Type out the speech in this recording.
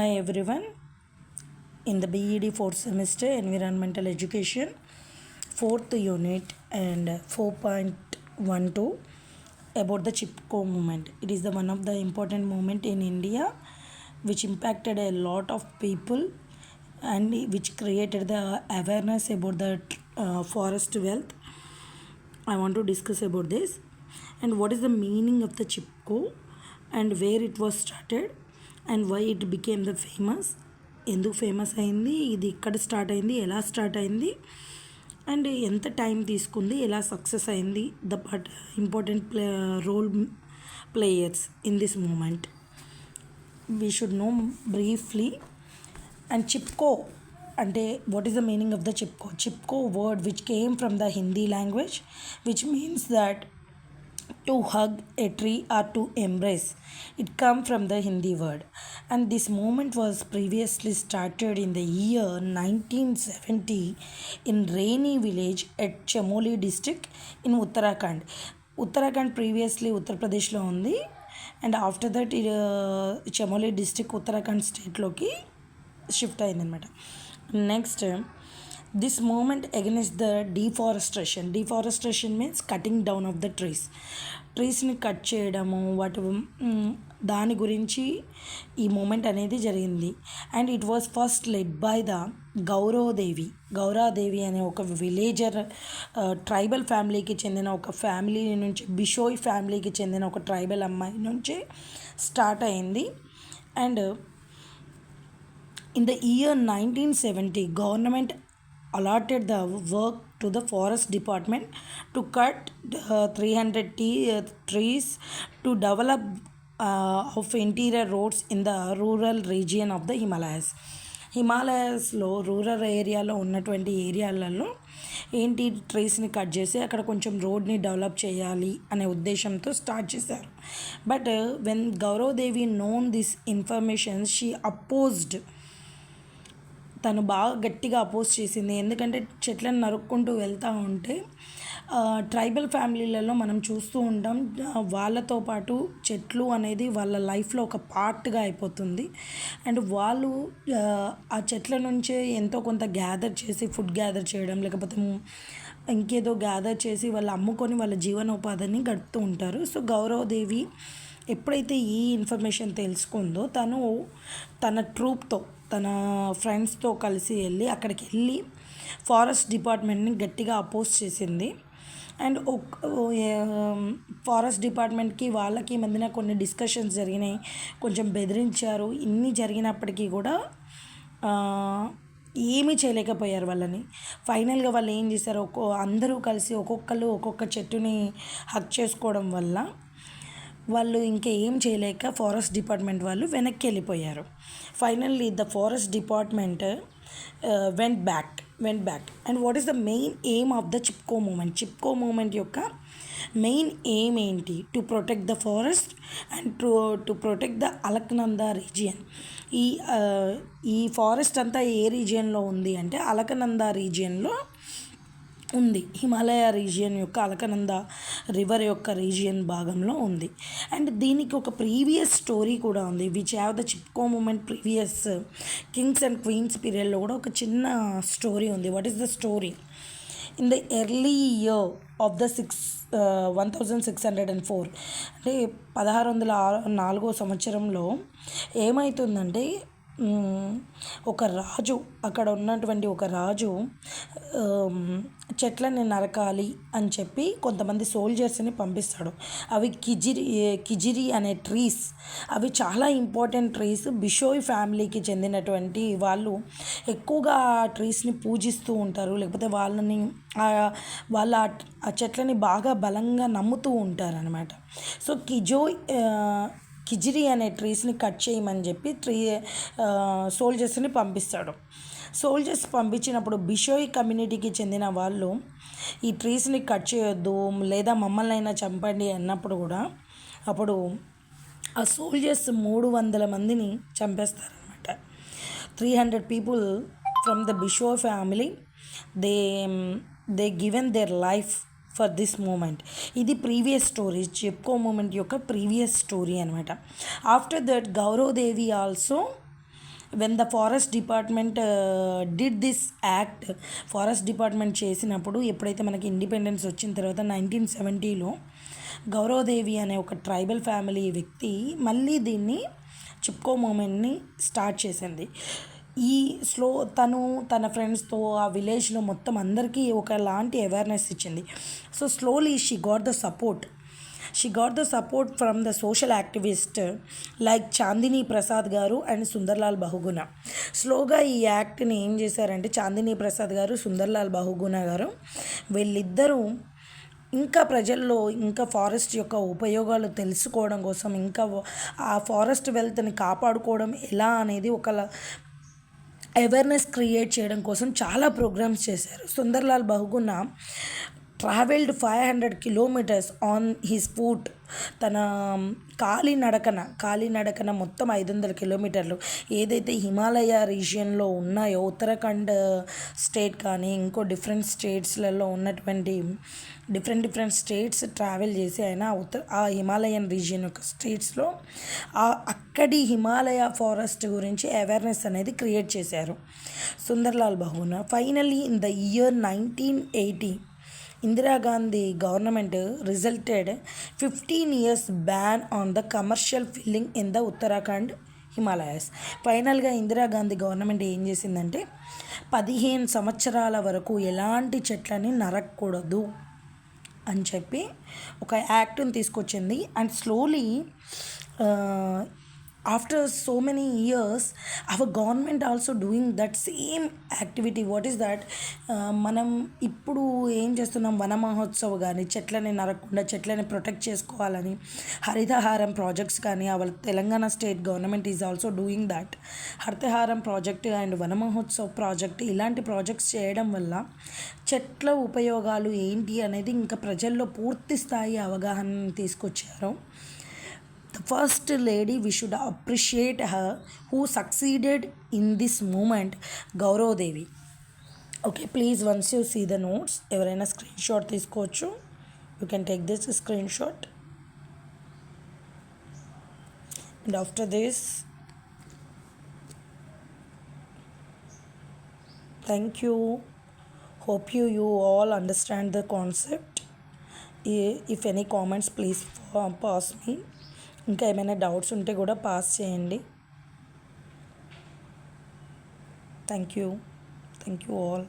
Hi everyone. In the BEd 4th semester Environmental Education 4th unit and 4.12 about the Chipko movement. It is the one of the important movement in India which impacted a lot of people and which created the awareness about the forest wealth. I want to discuss about this and what is the meaning of the Chipko and where it was started and why it became the famous, ఎందుకు famous అయింది, ఇది ఎక్కడ start అయింది, ఎలా start అయింది and ఎంత time తీసుకుంది, ఎలా సక్సెస్ అయింది, the but important role players in this movement we should know briefly. And Chipko అంటే what is the meaning of the Chipko? Chipko word which came from the Hindi language which means that to hug a tree or to embrace. It come from the Hindi word, and this movement was previously started in the year 1970 in Raini village at Chamoli district in Uttarakhand. Uttarakhand previously Uttar Pradesh lo undi, and after that Chamoli district Uttarakhand state loki shift ayindi anamata. Next, this movement against the deforestation means cutting down of the ట్రీస్ని cut చేయడము వాటి దాని గురించి ఈ movement అనేది జరిగింది. And it was first led by the Gaura Devi అనే ఒక విలేజర్ ట్రైబల్ ఫ్యామిలీకి చెందిన ఒక ఫ్యామిలీ నుంచి, బిషోయ్ ఫ్యామిలీకి చెందిన ఒక ట్రైబల్ అమ్మాయి నుంచి స్టార్ట్ అయింది. And in the year 1970 government allotted the work to the forest department to cut 300 trees to develop of interior roads in the rural region of the హిమాలయాస్లో రూరల్ ఏరియాలో ఉన్నటువంటి ఏరియాలలో ఏంటి ట్రీస్ని కట్ చేసి అక్కడ కొంచెం రోడ్ని డెవలప్ చేయాలి అనే ఉద్దేశంతో స్టార్ట్ చేశారు. But when Gaura Devi known this information she opposed, తను బాగా గట్టిగా అపోజ్ చేసింది. ఎందుకంటే చెట్లను నరుక్కుంటూ వెళ్తూ ఉంటే ట్రైబల్ ఫ్యామిలీలలో మనం చూస్తూ ఉంటాం, వాళ్ళతో పాటు చెట్లు అనేది వాళ్ళ లైఫ్లో ఒక పార్ట్గా అయిపోతుంది. అండ్ వాళ్ళు ఆ చెట్ల నుంచే ఎంతో కొంత గ్యాదర్ చేసి ఫుడ్ గ్యాదర్ చేయడం, లేకపోతే ఇంకేదో గ్యాదర్ చేసి వాళ్ళు అమ్ముకొని వాళ్ళ జీవనోపాధిని గడుపుతూ ఉంటారు. సో గౌరవదేవి ఎప్పుడైతే ఈ ఇన్ఫర్మేషన్ తెలుసుకుందో తను తన ట్రూప్తో, తన ఫ్రెండ్స్తో కలిసి అక్కడికి వెళ్ళి ఫారెస్ట్ డిపార్ట్మెంట్ని గట్టిగా అపోజ్ చేసింది. అండ్ ఫారెస్ట్ డిపార్ట్మెంట్కి వాళ్ళకి మధ్యన కొన్ని డిస్కషన్స్ జరిగినాయి, కొంచెం బెదిరించారు. ఇన్ని జరిగినప్పటికీ కూడా ఏమీ చేయలేకపోయారు వాళ్ళని. ఫైనల్గా వాళ్ళు ఏం చేశారు, అందరూ కలిసి ఒక్కొక్కరు ఒక్కొక్క చెట్టుని హక్ చేసుకోవడం వల్ల వాళ్ళు ఇంకా ఏం చేయలేక ఫారెస్ట్ డిపార్ట్మెంట్ వాళ్ళు వెనక్కి వెళ్ళిపోయారు. Finally the forest department went back. And what is the main aim of the Chipko movement యొక్క మెయిన్ ఎయిమ్ ఏంటి? To protect the forest and to protect the Alaknanda region. ఈ ఫారెస్ట్ అంతా ఏ రీజియన్లో ఉంది అంటే అలకనంద రీజియన్లో ఉంది. హిమాలయ రీజియన్ యొక్క అలకనంద రివర్ యొక్క రీజియన్ భాగంలో ఉంది. అండ్ దీనికి ఒక ప్రీవియస్ స్టోరీ కూడా ఉంది which have the Chipko movement previous kings and queens పీరియడ్లో కూడా ఒక చిన్న స్టోరీ ఉంది. What is the story? In the early year of the 1604 అంటే 1604 సంవత్సరంలో ఏమవుతుందంటే ఒక రాజు, అక్కడ ఉన్నటువంటి ఒక రాజు చెట్లని నరకాలి అని చెప్పి కొంతమంది సోల్జర్స్ని పంపిస్తాడు. అవి కిజిరి అనే ట్రీస్, అవి చాలా ఇంపార్టెంట్ ట్రీస్. బిషోయ్ ఫ్యామిలీకి చెందినటువంటి వాళ్ళు ఎక్కువగా ఆ ట్రీస్ని పూజిస్తూ ఉంటారు, లేకపోతే వాళ్ళ ఆ చెట్లని బాగా బలంగా నమ్ముతూ ఉంటారనమాట. సో కిజిరి అనే ట్రీస్ని కట్ చేయమని చెప్పి సోల్జర్స్ని పంపిస్తాడు. సోల్జర్స్ పంపించినప్పుడు బిషోయ్ కమ్యూనిటీకి చెందిన వాళ్ళు ఈ ట్రీస్ని కట్ చేయొద్దు, లేదా మమ్మల్ని అయినా చంపండి అన్నప్పుడు కూడా అప్పుడు ఆ సోల్జర్స్ 300 మందిని చంపేస్తారనమాట. 300 people from the Bishnoi family they given their life for this movement. ఇది ప్రీవియస్ స్టోరీ, చిప్కో మూమెంట్ యొక్క ప్రీవియస్ స్టోరీ అనమాట. After that Gaura Devi also when the forest department did this act, forest department చేసినప్పుడు ఎప్పుడైతే మనకి ఇండిపెండెన్స్ వచ్చిన తర్వాత 1970లో గౌరవదేవి అనే ఒక ట్రైబల్ ఫ్యామిలీ వ్యక్తి మళ్ళీ దీన్ని చిప్కో మూమెంట్ని స్టార్ట్ చేసింది. ఈ తను తన ఫ్రెండ్స్తో ఆ విలేజ్లో మొత్తం అందరికీ ఒకలాంటి అవేర్నెస్ ఇచ్చింది. So slowly she got the support from the social activist like Chandni Prasad గారు అండ్ సుందర్లాల్ బహుగుణ. స్లోగా ఈ యాక్ట్ని ఏం చేశారంటే చాందినీ ప్రసాద్ గారు, సుందర్లాల్ బహుగుణ గారు వీళ్ళిద్దరూ ఇంకా ప్రజల్లో ఇంకా ఫారెస్ట్ యొక్క ఉపయోగాలు తెలుసుకోవడం కోసం, ఇంకా ఆ ఫారెస్ట్ వెల్త్ని కాపాడుకోవడం ఎలా అనేది ఒక అవేర్నెస్ క్రియేట్ చేయడం కోసం చాలా ప్రోగ్రామ్స్ చేశారు. Sunderlal Bahuguna travelled 500 kilometres on his foot. తన కాలినడకన మొత్తం 500 కిలోమీటర్లు ఏదైతే హిమాలయ రీజియన్లో ఉన్నాయో, ఉత్తరాఖండ్ స్టేట్ కానీ ఇంకో డిఫరెంట్ స్టేట్స్లలో ఉన్నటువంటి డిఫరెంట్ స్టేట్స్ ట్రావెల్ చేసి ఆయన ఆ హిమాలయన్ రీజియన్ యొక్క స్టేట్స్లో అక్కడి హిమాలయ ఫారెస్ట్ గురించి అవేర్నెస్ అనేది క్రియేట్ చేశారు Sunderlal Bahuguna. Finally in the year 1980 Indira Gandhi government resulted 15 years ban on the commercial filling in the Uttarakhand Himalayas. ఫైనల్గా ఇందిరాగాంధీ గవర్నమెంట్ ఏం చేసిందంటే 15 సంవత్సరాల వరకు ఎలాంటి చెట్లని నరకూడదు అని చెప్పి ఒక యాక్ట్ని తీసుకొచ్చింది. And slowly after so many years our government also doing that same activity. What is that, మనం ఇప్పుడు ఏం చేస్తున్నాం, వన మహోత్సవ్ కానీ చెట్లని నరకకుండా చెట్లని ప్రొటెక్ట్ చేసుకోవాలని హరితహారం ప్రాజెక్ట్స్ కానీ our Telangana state government is also doing that. Harithaharam project and Vana Mahotsav project ఇలాంటి ప్రాజెక్ట్స్ చేయడం వల్ల చెట్ల ఉపయోగాలు ఏంటి అనేది ఇంకా ప్రజల్లో పూర్తి స్థాయి అవగాహన తీసుకొచ్చారు. The first lady, we should appreciate her who succeeded in this movement, Gaurav Devi. Okay, please once you see the notes, ఎవరైనా స్క్రీన్ షాట్ తీసుకోవచ్చు. You can take this screenshot. And after this, thank you. Hope you all understand the concept. If any comments, please pass me. ఇంకా ఏమైనా doubts ఉంటే కూడా pass చేయండి. Thank you all.